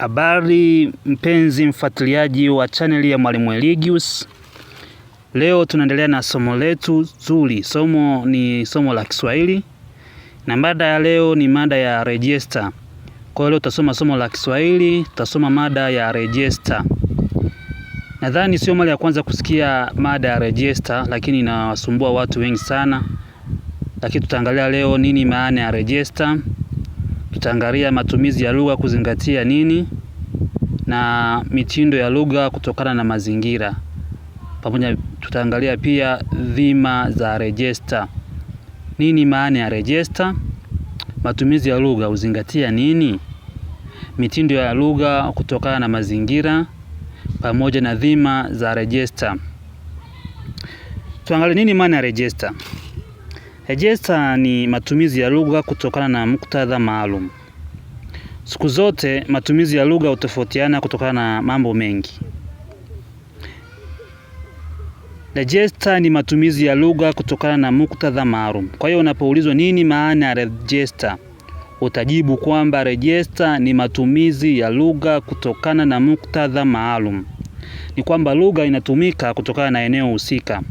Habari mpenzi mfuatiliaji wa chaneli ya Mwalimu Eligius. Leo tunaendelea na somo letu zuri. Somo ni somo la Kiswahili. Na mada ya leo ni mada ya register. Kwa hiyo leo tutasoma somo la Kiswahili, tutasoma mada ya register. Nadhani sio mara ya kwanza kusikia mada ya register, lakini inawasumbua watu wengi sana. Lakini tutaangalia leo nini maana ya register. Tutaangalia matumizi ya lugha kuzingatia nini na mitindo ya lugha kutokana na mazingira. Pamoja tutaangalia pia dhima za register. Nini maana ya register? Matumizi ya lugha huzingatia nini? Mitindo ya lugha kutokana na mazingira pamoja na dhima za register. Tuangalie nini maana ya register. Register ni matumizi ya lugha kutokana na muktadha maalum. Siku zote matumizi ya lugha hutofautiana kutokana na mambo mengi. Register ni matumizi ya lugha kutokana na muktadha maalum. Kwa hiyo unapoulizwa nini maana ya register, utajibu kwamba register ni matumizi ya lugha kutokana na muktadha maalum. Ni kwamba lugha inatumika kutokana na eneo husika.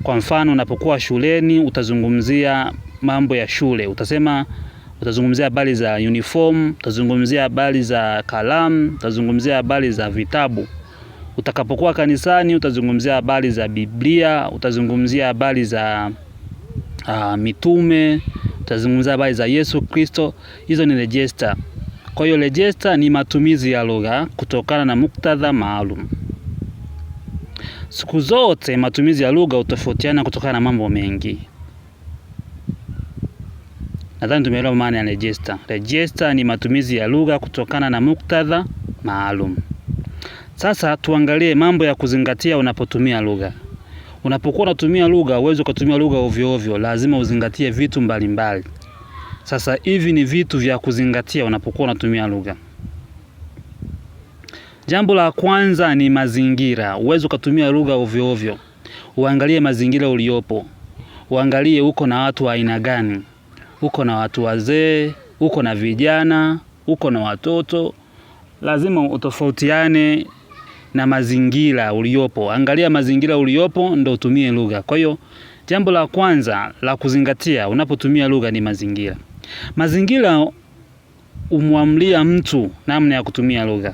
Kwa mfano, unapokuwa shuleni utazungumzia mambo ya shule. Utazungumzia habari za uniform, utazungumzia habari za kalamu, utazungumzia habari za vitabu. Utakapokuwa kanisani utazungumzia habari za Biblia, utazungumzia habari za mitume, utazungumzia habari za Yesu Kristo. Hizo ni register. Kwa hiyo register ni matumizi ya lugha kutokana na muktadha maalum. Siku zote matumizi ya lugha hutofautiana kutokana na mambo mengi. Nadhani tumeelewa maana ya register. Register ni matumizi ya lugha kutokana na muktadha maalum. Sasa tuangalie mambo ya kuzingatia unapotumia lugha. Unapokuwa unatumia lugha, huwezi kutumia lugha ovyo ovyo, lazima uzingatie vitu mbalimbali. Sasa hivi ni vitu vya kuzingatia unapokuwa unatumia lugha. Jambo la kwanza ni mazingira. Huwezi kutumia lugha ovyo ovyo. Uangalie mazingira uliopo. Uangalie uko na watu wa aina gani. Uko na watu wazee, uko na vijana, uko na watoto. Lazima utofautiane na mazingira uliopo. Angalia mazingira uliopo ndio utumie lugha. Kwa hiyo jambo la kwanza la kuzingatia unapotumia lugha ni mazingira. Mazingira humwamlia mtu namna ya kutumia lugha.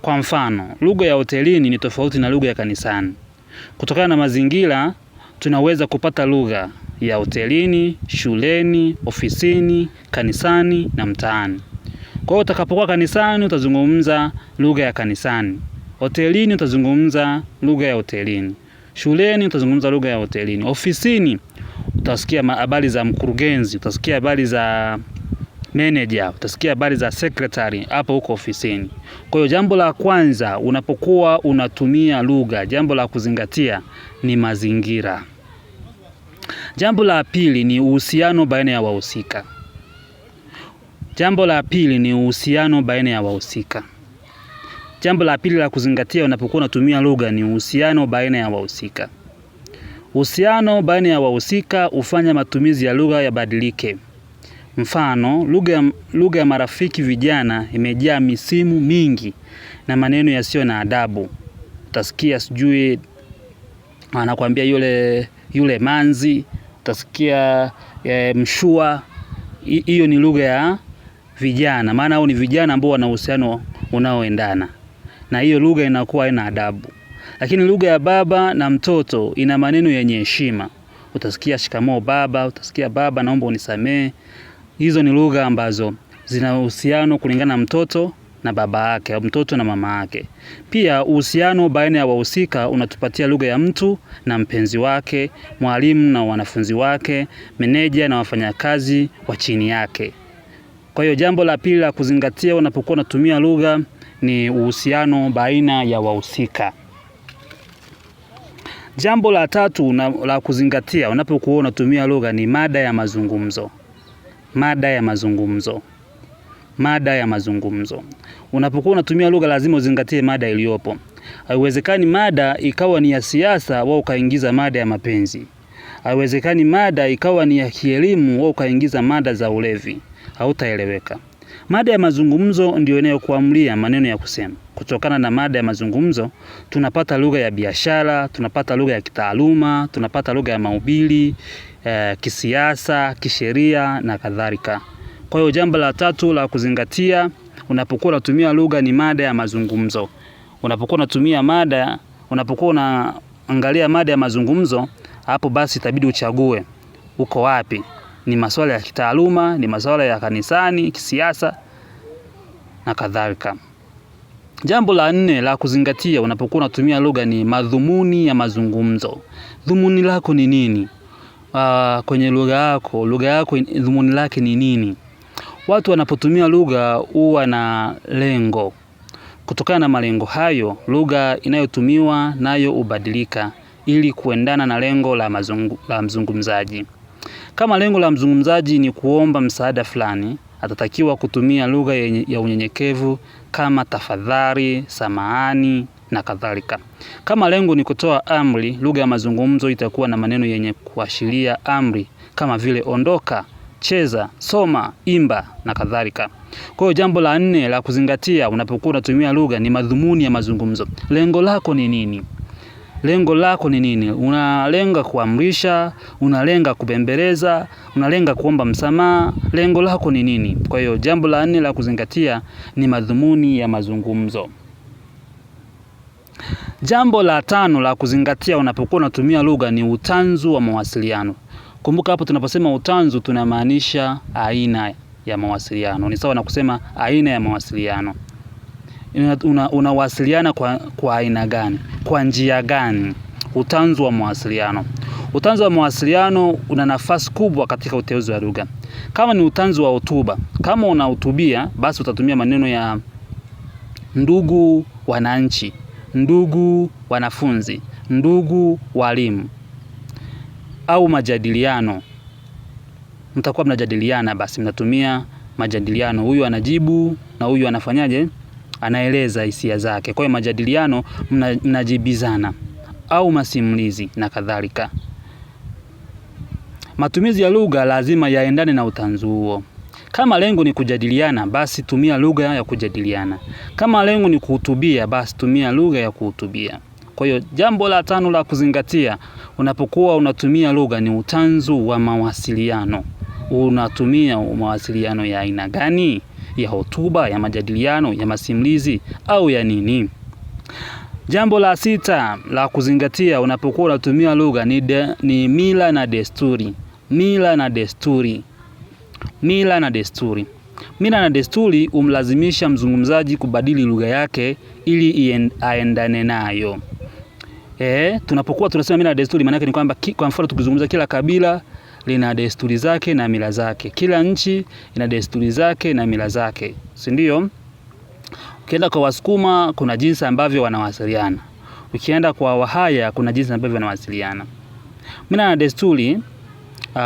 Kwa mfano, lugha ya hotelini ni tofauti na lugha ya kanisani. Kutokana na mazingira, tunaweza kupata lugha ya hotelini, shuleni, ofisini, kanisani na mtaani. Kwa hiyo utakapokuwa kanisani utazungumza lugha ya kanisani. Hotelini utazungumza lugha ya hotelini. Shuleni utazungumza lugha ya hotelini. Ofisini utasikia habari za mkurugenzi, utasikia habari za manager, utasikia habari za secretary hapo huko ofisini. Kwa hiyo jambo la kwanza unapokuwa unatumia lugha, jambo la kuzingatia ni mazingira. Jambo la pili ni uhusiano baina ya wahusika. Jambo la pili ni uhusiano baina ya wahusika. Jambo la pili la kuzingatia unapokuwa unatumia lugha ni uhusiano baina ya wahusika. Uhusiano baina ya wahusika hufanya matumizi ya lugha yabadilike. Mfano, lugha ya marafiki vijana imejaa misimu mingi na maneno yasiyo na adabu. Utasikia sijui anakuambia yule manzi, utasikia mshua. Hiyo ni lugha ya vijana, maana hao ni vijana ambao wana uhusiano unaoendana. Na hiyo lugha inakuwa haina adabu. Lakini lugha ya baba na mtoto ina maneno yenye heshima. Utasikia shikamoo baba, utasikia baba naomba unisamee. Hizo ni lugha ambazo zina uhusiano kulingana na mtoto na baba yake, au mtoto na mama yake. Pia uhusiano baina ya wahusika unatupatia lugha ya mtu na mpenzi wake, mwalimu na wanafunzi wake, meneja na wafanyakazi wa chini yake. Kwa hiyo jambo la pili la kuzingatia unapokuwa unatumia lugha ni uhusiano baina ya wahusika. Jambo la tatu la kuzingatia unapokuwa unatumia lugha ni mada ya mazungumzo. Mada ya mazungumzo. Mada ya mazungumzo. Unapokuwa unatumia lugha lazima uzingatie mada iliyopo. Haiwezekani mada ikawa ni ya siasa wao ukaingiza mada ya mapenzi. Haiwezekani mada ikawa ni ya kielimu wao ukaingiza mada za ulevi. Hautaeleweka. Mada ya mazungumzo ndio inayokuamulia maneno ya kusema. Kutokana na mada ya mazungumzo, tunapata lugha ya biashara, tunapata lugha ya kitaaluma, tunapata lugha ya mahubiri, kisiasa, kisheria na kadhalika. Kwa hiyo jambo la tatu la kuzingatia unapokuwa unatumia lugha ni mada ya mazungumzo. Unapokuwa unaangalia mada ya mazungumzo, hapo basi itabidi uchague uko wapi. Ni masuala ya kitaaluma, ni masuala ya kanisani, kisiasa na kadhalika. Jambo la 4 la kuzingatia unapokuwa unatumia lugha ni madhumuni ya mazungumzo. Dhumuni lako ni nini? Kwenye lugha yako dhumuni lake ni nini? Watu wanapotumia lugha huwa na lengo. Kutokana na malengo hayo, lugha inayotumiwa nayo hubadilika ili kuendana na lengo la mzungumzaji. Kama lengo la mzungumzaji ni kuomba msaada fulani, atatakiwa kutumia lugha ya unyenyekevu kama tafadhali, samahani na kadhalika. Kama lengo ni kutoa amri, lugha ya mazungumzo itakuwa na maneno yenye kuashiria amri kama vile ondoka, cheza, soma, imba na kadhalika. Kwa hiyo jambo la 4 la kuzingatia unapokuwa unatumia lugha ni madhumuni ya mazungumzo. Lengo lako ni nini? Lengo lako ni nini? Unalenga kuamrisha, unalenga kubembeleza, unalenga kuomba msamaha. Lengo lako ni nini? Kwa hiyo jambo la 4 la kuzingatia ni madhumuni ya mazungumzo. Jambo la 5 la kuzingatia unapokuwa unatumia lugha ni utanzu wa mawasiliano. Kumbuka hapo tunaposema utanzu tunamaanisha aina ya mawasiliano. Ni sawa na kusema aina ya mawasiliano. Unawasiliana kwa aina gani? Kwa njia gani? Utanzu wa mawasiliano. Utanzu wa mawasiliano una nafasi kubwa katika uteuzi wa lugha. Kama ni utanzu wa hotuba, kama unahutubia, basi utatumia maneno ya ndugu wananchi, ndugu wanafunzi, ndugu walimu. Au majadiliano. Mtakuwa mnajadiliana, basi mnatumia majadiliano. Huyu anajibu na huyu anafanyaje? Anaeleza hisia zake. Kwa hiyo majadiliano mnajibizana au masimulizi na kadhalika. Matumizi ya lugha lazima yaendane na utanzu huo. Kama lengo ni kujadiliana, basi tumia lugha ya kujadiliana. Kama lengo ni kuhutubia, basi tumia lugha ya kuhutubia. Kwa hiyo jambo la 5 la kuzingatia unapokuwa unatumia lugha ni utanzu wa mawasiliano. Unatumia mawasiliano ya aina gani? Ya hotuba, ya majadiliano, ya masimulizi au ya nini? Jambo la 6 la kuzingatia unapokuwa unatumia lugha ni mila na desturi. Mila na desturi. Mila na desturi. Mila na desturi humlazimisha mzungumzaji kubadili lugha yake ili aendane nayo. Tunapokuwa tunasema mila na desturi, maana yake ni kwamba kwa mfano tukizungumza kila kabila lina desturi zake na mila zake. Kila nchi ina desturi zake na mila zake. Si ndio? Ukienda kwa Wasukuma kuna jinsi ambavyo wanawasiliana. Ukienda kwa Wahaya kuna jinsi ambavyo wanawasiliana. Mila na desturi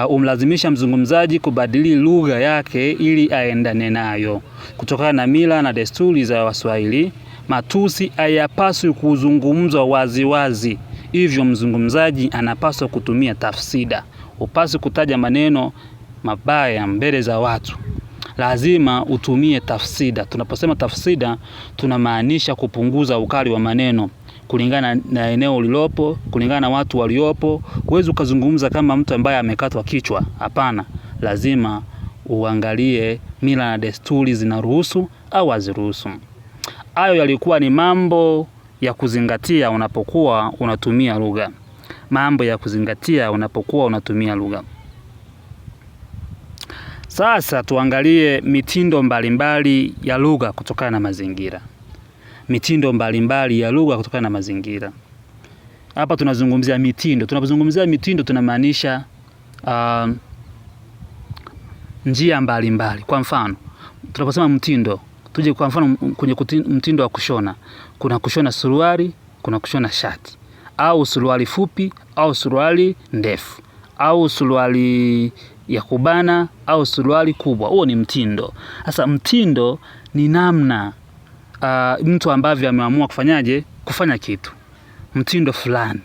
humlazimisha mzungumzaji kubadili lugha yake ili aendane nayo. Kutokana na mila na desturi za Waswahili, matusi hayapaswi kuzungumzwa waziwazi. Hivyo mzungumzaji anapaswa kutumia tafsida. Upasi kutaja maneno mabaya mbele za watu. Lazima utumie tafsida. Tunaposema tafsida tunamaanisha kupunguza ukali wa maneno kulingana na eneo ulilopo, kulingana na watu waliopo. Huwezi ukazungumza kama mtu ambaye amekatwa kichwa. Hapana, lazima uangalie mila na desturi zinaruhusu au haziruhusu. Hayo yalikuwa ni mambo ya kuzingatia unapokuwa unatumia lugha. Mambo ya kuzingatia unapokuwa unatumia lugha. Sasa tuangalie mitindo mbalimbali ya lugha kutokana na mazingira. Mitindo mbalimbali ya lugha kutokana na mazingira. Hapa tunazungumzia mitindo. Tunapozungumzia mitindo tunamaanisha njia mbalimbali. Kwa mfano, tunaposema mtindo, tuje kwa mfano kwenye mtindo wa kushona. Kuna kushona suruali, kuna kushona shati. Au suruali fupi, au suruali ndefu. Au suruali ya kubana, au suruali kubwa. Huo ni mtindo. Sasa mtindo ni namna mtu ambavyo ameamua kufanyaje? Kufanya kitu. Mtindo fulani.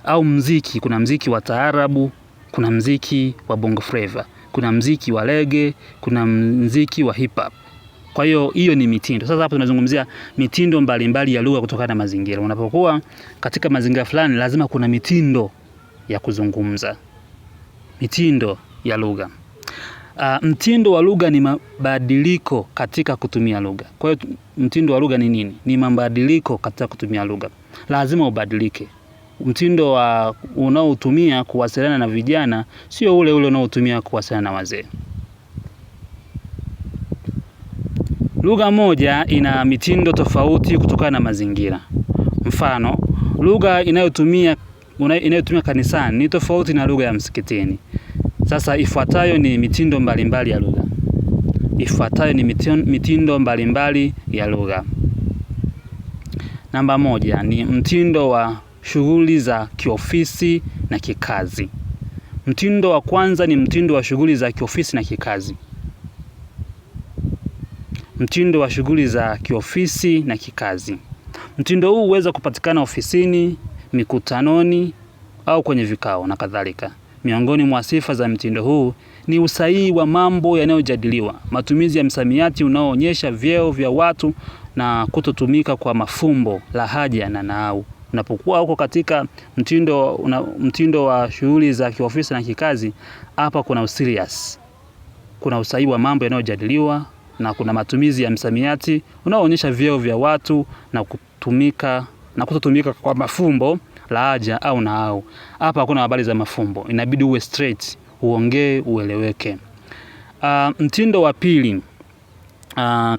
Au mziki, kuna mziki wa taarabu, kuna mziki wa bongo flava, kuna mziki wa reggae, kuna mziki wa hip hop. Kwa hiyo ni mitindo. Sasa hapa tunazungumzia mitindo mbalimbali ya lugha kutokana na mazingira. Unapokuwa katika mazingira fulani, lazima kuna mitindo ya kuzungumza, mitindo ya lugha. Mtindo wa lugha ni mabadiliko katika kutumia lugha. Kwa hiyo mtindo wa lugha ni nini? Ni mabadiliko katika kutumia lugha. Lazima ubadilike. Mtindo wa unaotumia kuwasiliana na vijana sio ule unaotumia kuwasiliana na wazee. Lugha moja ina mitindo tofauti kutokana na mazingira. Mfano, lugha inayotumia kanisani ni tofauti na lugha ya msikitini. Sasa ifuatayo ni mitindo mbalimbali ya lugha. Mitindo mbalimbali ya lugha. Namba moja ni mtindo wa shughuli za kiofisi na kikazi. Mtindo wa kwanza ni mtindo wa shughuli za kiofisi na kikazi. Mtindo wa shughuli za kiofisi na kikazi. Mtindo huu huweza kupatikana ofisini, mikutanoni au kwenye vikao na kadhalika. Miongoni mwa sifa za mtindo huu ni usahihi wa mambo yanayojadiliwa, matumizi ya msamiati unaoonyesha vyeo vya watu na kutotumika kwa mafumbo, lahaja na nahau. Unapokuwa huko katika mtindo wa shughuli za kiofisi na kikazi, hapa kuna userious. Kuna usahihi wa mambo yanayojadiliwa na kuna matumizi ya msamiati unaoonyesha vyeo vya watu na kutotumika kwa mafumbo, lahaja au nahau. Hapa hakuna habari za mafumbo. Inabidi uwe straight, uongee, ueleweke. Mtindo wa pili,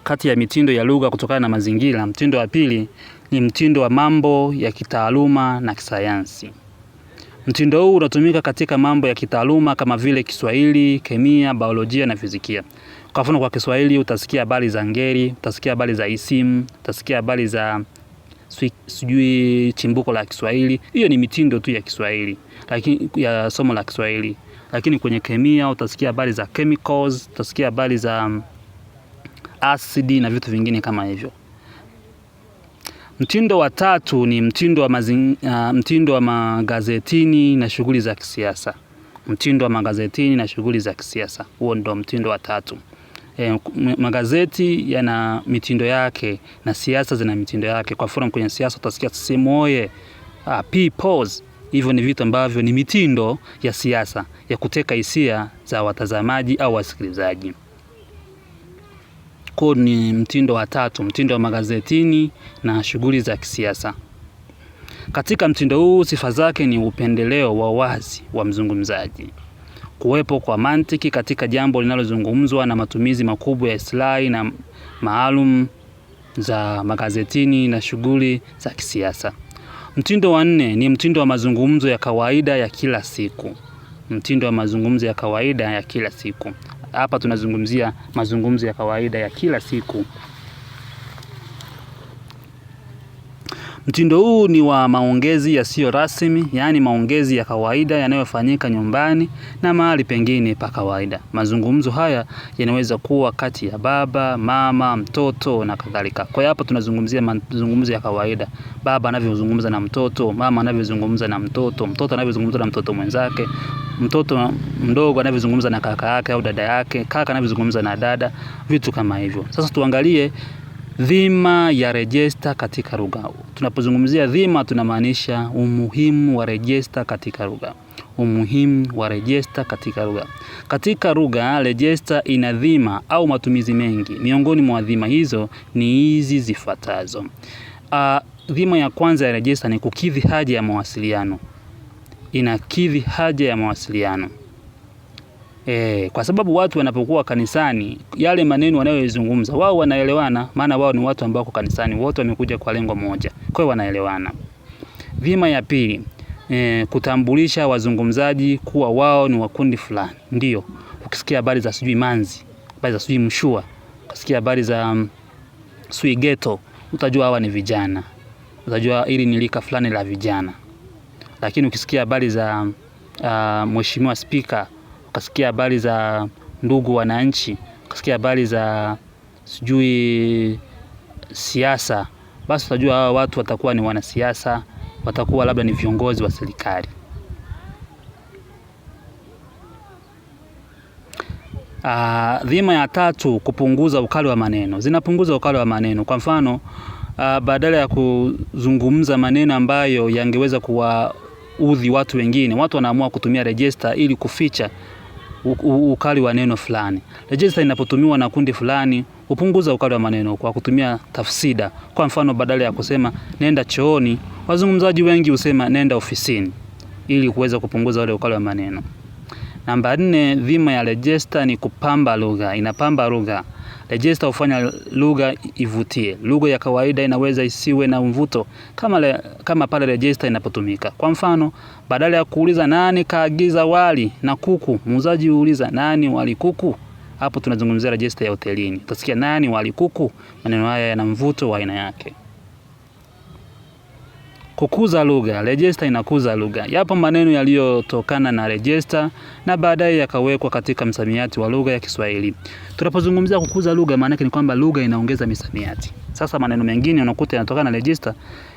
kati ya mitindo ya lugha kutokana na mazingira, mtindo wa pili ni mtindo wa mambo ya kitaaluma na kisayansi. Mtindo huu unatumika katika mambo ya kitaaluma kama vile Kiswahili, kemia, biolojia na fizikia. Kwa mfano, kwa Kiswahili utasikia habari za ngeli, utasikia habari za isimu, utasikia habari za sijui chimbuko la Kiswahili. Hiyo ni mitindo tu ya Kiswahili, lakini ya somo la Kiswahili. Lakini kwenye kemia utasikia habari za chemicals, utasikia habari za acid na vitu vingine kama hivyo. Mtindo wa tatu ni mtindo wa magazetini na shughuli za kisiasa. Mtindo wa magazetini na shughuli za kisiasa. Huo ndio mtindo wa tatu. Magazeti yana mitindo yake na siasa zina mitindo yake. Kwa mfano, kwenye siasa utasikia sehemu oye, peoples. Hivyo ni vitu ambavyo ni mitindo ya siasa ya kuteka hisia za watazamaji au wasikilizaji. Kwa ni mtindo wa tatu, mtindo wa magazetini na shughuli za kisiasa. Katika mtindo huu sifa zake ni upendeleo wa wazi wa mzungumzaji, kuwepo kwa mantiki katika jambo linalozungumzwa na matumizi makubwa ya istilahi na maalum za magazetini na shughuli za kisiasa. Mtindo wa nne ni mtindo wa mazungumzo ya kawaida ya kila siku. Mtindo wa mazungumzo ya kawaida ya kila siku. Hapa tunazungumzia mazungumzo ya kawaida ya kila siku. Mtindo huu ni wa maongezi yasiyo rasmi, yaani maongezi ya kawaida yanayofanyika nyumbani na mahali pengine pa kawaida. Mazungumzo haya yanaweza kuwa kati ya baba, mama, mtoto na kadhalika. Kwa hiyo hapa tunazungumzia mazungumzo ya kawaida. Baba anavyozungumza na mtoto, mama anavyozungumza na mtoto, mtoto anavyozungumza na mtoto mwenzake, mtoto mdogo anavyozungumza na kaka yake au dada yake, kaka anavyozungumza na dada, vitu kama hivyo. Sasa tuangalie dhima ya rejesta katika lugha. Tunapozungumzia dhima tunamaanisha umuhimu wa rejesta katika lugha. Umuhimu wa rejesta katika lugha. Katika lugha, rejesta ina dhima au matumizi mengi. Miongoni mwa dhima hizo ni hizi zifuatazo. Dhima ya kwanza ya rejesta ni kukidhi haja ya mawasiliano. Inakidhi haja ya mawasiliano. Kwa sababu watu wanapokuwa kanisani, yale maneno wanayozungumza wao wanaelewana, maana wao ni watu ambao kwa kanisani wote wamekuja kwa lengo moja. Kwa hiyo wanaelewana. Dhima ya pili, kutambulisha wazungumzaji kuwa wao ni wa kundi fulani. Ndio, ukisikia habari za sijui Manzi, habari za sijui Mshua, ukisikia habari za sijui Ghetto, utajua hawa ni vijana. Utajua hili ni lika fulani la vijana. Lakini ukisikia habari za Mheshimiwa Spika, ukasikia habari za ndugu wananchi, ukasikia habari za sijui siasa, basi utajua hawa watu watakuwa ni wanasiasa, watakuwa labda ni viongozi wa serikali. Dhima ya tatu, kupunguza ukali wa maneno. Zinapunguza ukali wa maneno. Kwa mfano, badala ya kuzungumza maneno ambayo yangeweza kuwaudhi watu wengine, watu wanaamua kutumia rejesta ili kuficha ukali wa neno fulani. Rejesta inapotumiwa na kundi fulani hupunguza ukali wa maneno kwa kutumia tafsida. Kwa mfano, badala ya kusema nenda chooni, wazungumzaji wengi husema nenda ofisini ili kuweza kupunguza ule ukali wa maneno. Namba 4, dhima ya rejesta ni kupamba lugha. Inapamba lugha. Rejesta hufanya lugha ivutie. Lugha ya kawaida inaweza isiwe na mvuto kama pale rejesta inapotumika. Kwa mfano, badala ya kuuliza nani kaagiza wali na kuku, muuzaji huuliza nani wali kuku. Hapo tunazungumzia rejesta ya hotelini. Utasikia nani wali kuku. Maneno haya yana mvuto wa aina yake. Kukuza lugha. Rejesta inakuza lugha. Yapo maneno yaliyotokana na rejesta na baadaye yakawekwa katika msamiati wa lugha ya Kiswahili. Tunapozungumzia kukuza lugha, maana yake ni kwamba lugha inaongeza misamiati. Sasa maneno mengine unakuta yanatokana na rejesta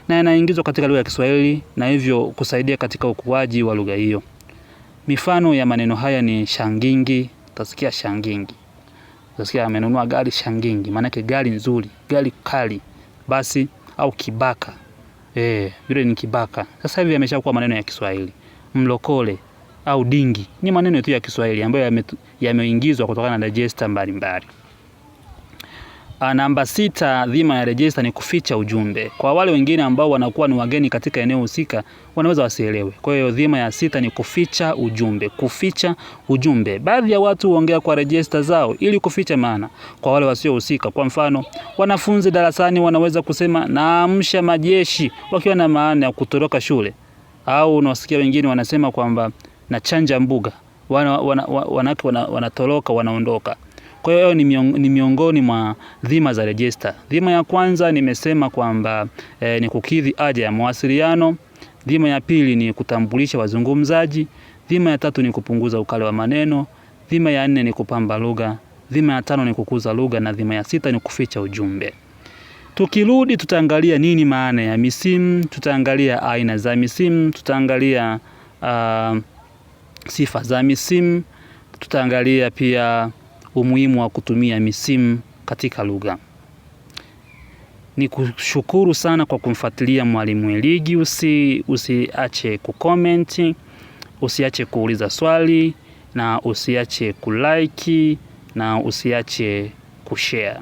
na yanaingizwa katika lugha ya Kiswahili na hivyo kusaidia katika ukuaji wa lugha hiyo. Mifano ya maneno haya ni shangingi. Utasikia shangingi. Utasikia amenunua gari shangingi. Maana yake gari nzuri, gari kali. Basi au kibaka. Yule ni kibaka. Sasa hivi yameshakuwa maneno ya Kiswahili. Mlokole au dingi ni maneno tu ya Kiswahili ambayo yameingizwa kutokana na rejesta mbalimbali. Namba 6, dhima ya rejesta ni kuficha ujumbe. Kwa wale wengine ambao wanakuwa ni wageni katika eneo husika, wanaweza wasielewe. Kwa hiyo dhima ya 6 ni kuficha ujumbe. Kuficha ujumbe. Baadhi ya watu huongea kwa rejesta zao ili kuficha maana kwa wale wasiohusika. Kwa mfano, wanafunzi darasani wanaweza kusema naamsha majeshi wakiwa na maana ya kutoroka shule. Au unasikia wengine wanasema kwamba nachanja mbuga. Wanatoroka, wanaondoka. Kwa hiyo ni miongoni mwa dhima za rejesta. Dhima ya kwanza nimesema kwamba ni kukidhi haja ya mawasiliano. Dhima ya pili ni kutambulisha wazungumzaji. Dhima ya tatu ni kupunguza ukali wa maneno. Dhima ya 4 ni kupamba lugha. Dhima ya 5 ni kukuza lugha na dhima ya 6 ni kuficha ujumbe. Tukirudi tutaangalia nini maana ya misimu, tutaangalia aina za misimu, tutaangalia sifa za misimu, tutaangalia pia umuhimu wa kutumia misimu katika lugha. Ni kushukuru sana kwa kumfuatilia Mwalimu Eligi. Usiache kucomment, usiache kuuliza swali na usiache kulike na usiache kushare.